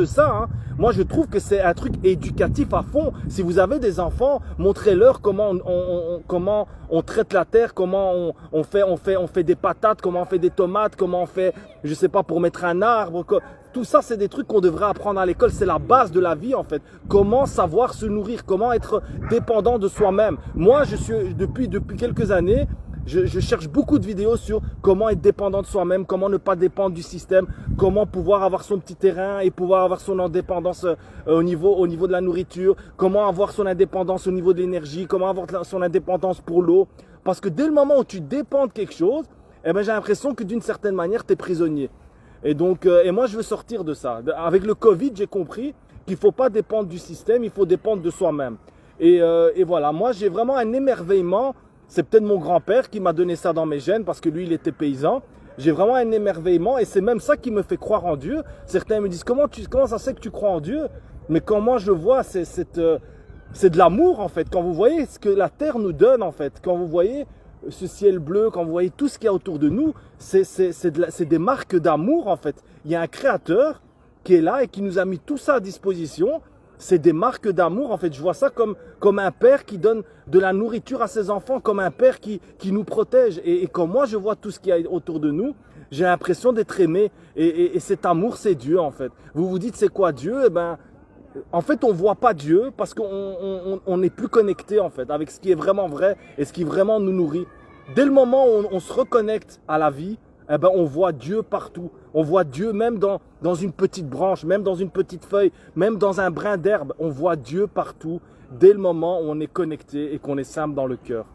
de ça, hein. Moi je trouve que c'est un truc éducatif à fond. Si vous avez des enfants, montrez-leur comment comment on traite la terre, comment on fait des patates, comment on fait des tomates, comment on fait, je sais pas, pour mettre un arbre. Tout ça, c'est des trucs qu'on devrait apprendre à l'école. C'est la base de la vie en fait. Comment savoir se nourrir, comment être dépendant de soi-même. Moi, je suis depuis quelques années, je cherche beaucoup de vidéos sur comment être dépendant de soi-même, comment ne pas dépendre du système, comment pouvoir avoir son petit terrain et pouvoir avoir son indépendance au niveau de la nourriture, comment avoir son indépendance au niveau de l'énergie, comment avoir son indépendance pour l'eau. Parce que dès le moment où tu dépends de quelque chose, eh ben, j'ai l'impression que d'une certaine manière, tu es prisonnier. Et donc, et moi, je veux sortir de ça. Avec le Covid, j'ai compris qu'il ne faut pas dépendre du système, il faut dépendre de soi-même. Et voilà, moi, j'ai vraiment un émerveillement. C'est peut-être mon grand-père qui m'a donné ça dans mes gènes parce que lui, il était paysan. J'ai vraiment un émerveillement et c'est même ça qui me fait croire en Dieu. Certains me disent, comment ça se fait que tu crois en Dieu? Mais comment je vois, c'est de l'amour en fait. Quand vous voyez ce que la terre nous donne en fait, quand vous voyez ce ciel bleu, quand vous voyez tout ce qu'il y a autour de nous, c'est des marques d'amour en fait. Il y a un créateur qui est là et qui nous a mis tout ça à disposition. C'est des marques d'amour en fait. Je vois ça comme un père qui donne de la nourriture à ses enfants, comme un père qui nous protège. Et quand moi je vois tout ce qu'il y a autour de nous, j'ai l'impression d'être aimé. Et cet amour, c'est Dieu en fait. Vous vous dites c'est quoi Dieu? Eh ben, en fait, on voit pas Dieu parce qu'on n'est plus connecté en fait avec ce qui est vraiment vrai et ce qui vraiment nous nourrit. Dès le moment où on se reconnecte à la vie, eh ben, on voit Dieu partout. On voit Dieu même dans une petite branche, même dans une petite feuille, même dans un brin d'herbe. On voit Dieu partout dès le moment où on est connecté et qu'on est simple dans le cœur.